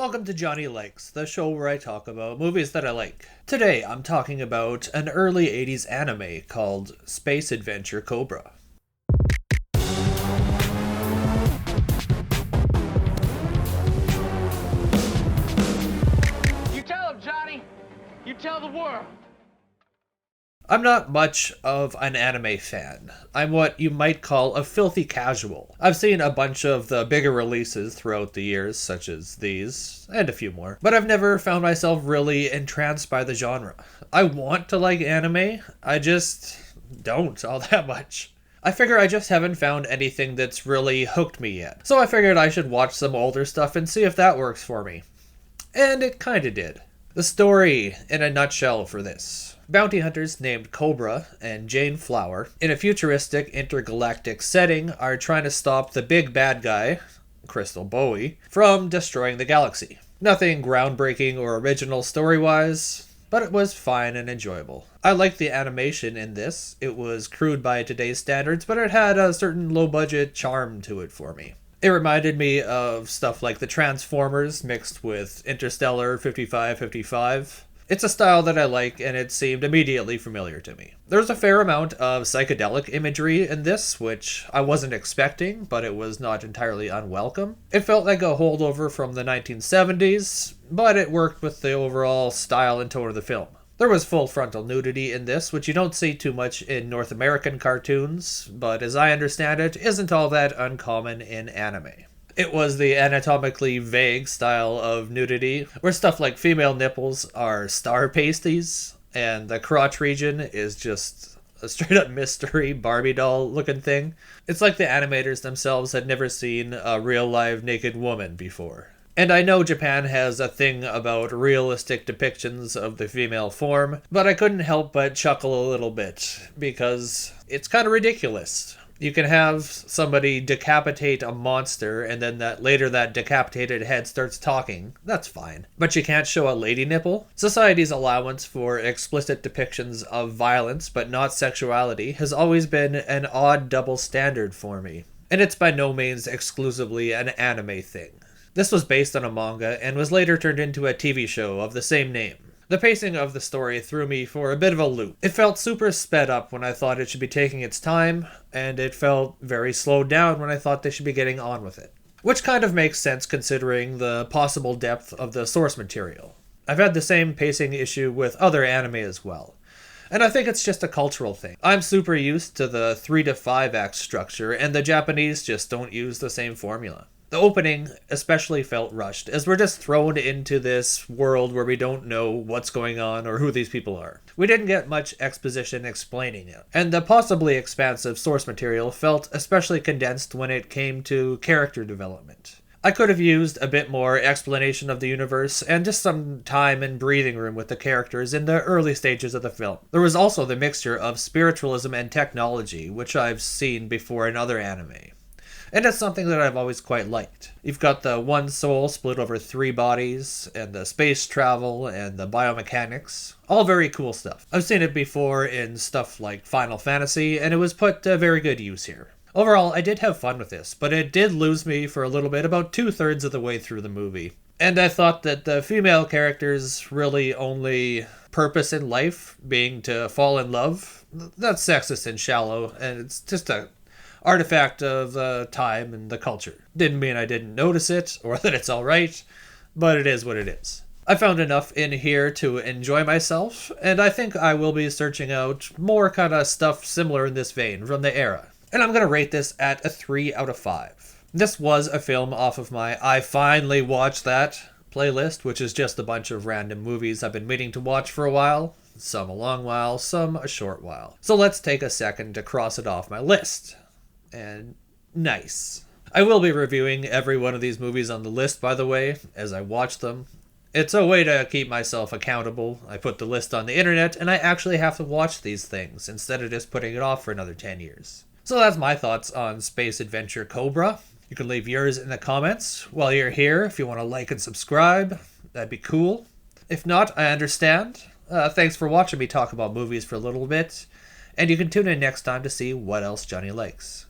welcome to Johnny Likes, the show where I talk about movies that I like. Today I'm talking about an early 80s anime called Space Adventure Cobra. You tell him, Johnny! You tell the world! I'm not much of an anime fan. I'm what you might call a filthy casual. I've seen a bunch of the bigger releases throughout the years, such as these, and a few more, but I've never found myself really entranced by the genre. I want to like anime, I just don't all that much. I figure I just haven't found anything that's really hooked me yet, so I figured I should watch some older stuff and see if that works for me. And it kinda did. The story, in a nutshell for this. Bounty hunters named Cobra and Jane Flower, in a futuristic intergalactic setting, are trying to stop the big bad guy, Crystal Bowie, from destroying the galaxy. Nothing groundbreaking or original story-wise, but it was fine and enjoyable. I liked the animation in this. It was crude by today's standards, but it had a certain low-budget charm to it for me. It reminded me of stuff like the Transformers mixed with Interstellar 5555. It's a style that I like, and it seemed immediately familiar to me. There's a fair amount of psychedelic imagery in this, which I wasn't expecting, but it was not entirely unwelcome. It felt like a holdover from the 1970s, but it worked with the overall style and tone of the film. There was full frontal nudity in this, which you don't see too much in North American cartoons, but as I understand it, isn't all that uncommon in anime. It was the anatomically vague style of nudity, where stuff like female nipples are star pasties, and the crotch region is just a straight-up mystery Barbie doll looking thing. It's like the animators themselves had never seen a real live naked woman before. And I know Japan has a thing about realistic depictions of the female form, but I couldn't help but chuckle a little bit, because it's kind of ridiculous. You can have somebody decapitate a monster, and then that decapitated head starts talking. That's fine. But you can't show a lady nipple? Society's allowance for explicit depictions of violence, but not sexuality, has always been an odd double standard for me. And it's by no means exclusively an anime thing. This was based on a manga, and was later turned into a TV show of the same name. The pacing of the story threw me for a bit of a loop. It felt super sped up when I thought it should be taking its time, and it felt very slowed down when I thought they should be getting on with it. Which kind of makes sense considering the possible depth of the source material. I've had the same pacing issue with other anime as well. And I think it's just a cultural thing. I'm super used to the 3 to 5 act structure, and the Japanese just don't use the same formula. The opening especially felt rushed, as we're just thrown into this world where we don't know what's going on or who these people are. We didn't get much exposition explaining it, and the possibly expansive source material felt especially condensed when it came to character development. I could have used a bit more explanation of the universe and just some time and breathing room with the characters in the early stages of the film. There was also the mixture of spiritualism and technology, which I've seen before in other anime. And it's something that I've always quite liked. You've got the one soul split over 3 bodies, and the space travel, and the biomechanics. All very cool stuff. I've seen it before in stuff like Final Fantasy, and it was put to very good use here. Overall, I did have fun with this, but it did lose me for a little bit about 2/3 of the way through the movie. And I thought that the female characters' really only purpose in life being to fall in love. That's sexist and shallow, and it's just a artifact of the time and the culture. Didn't mean I didn't notice it, or that it's alright, but it is what it is. I found enough in here to enjoy myself, and I think I will be searching out more kind of stuff similar in this vein from the era. And I'm going to rate this at a 3 out of 5. This was a film off of my I Finally Watched That playlist, which is just a bunch of random movies I've been meaning to watch for a while. Some a long while, some a short while. So let's take a second to cross it off my list. And nice. I will be reviewing every one of these movies on the list, by the way, as I watch them. It's a way to keep myself accountable. I put the list on the internet, and I actually have to watch these things, instead of just putting it off for another 10 years. So that's my thoughts on Space Adventure Cobra. You can leave yours in the comments. While you're here, if you want to like and subscribe, that'd be cool. If not, I understand. Thanks for watching me talk about movies for a little bit, and you can tune in next time to see what else Johnny likes.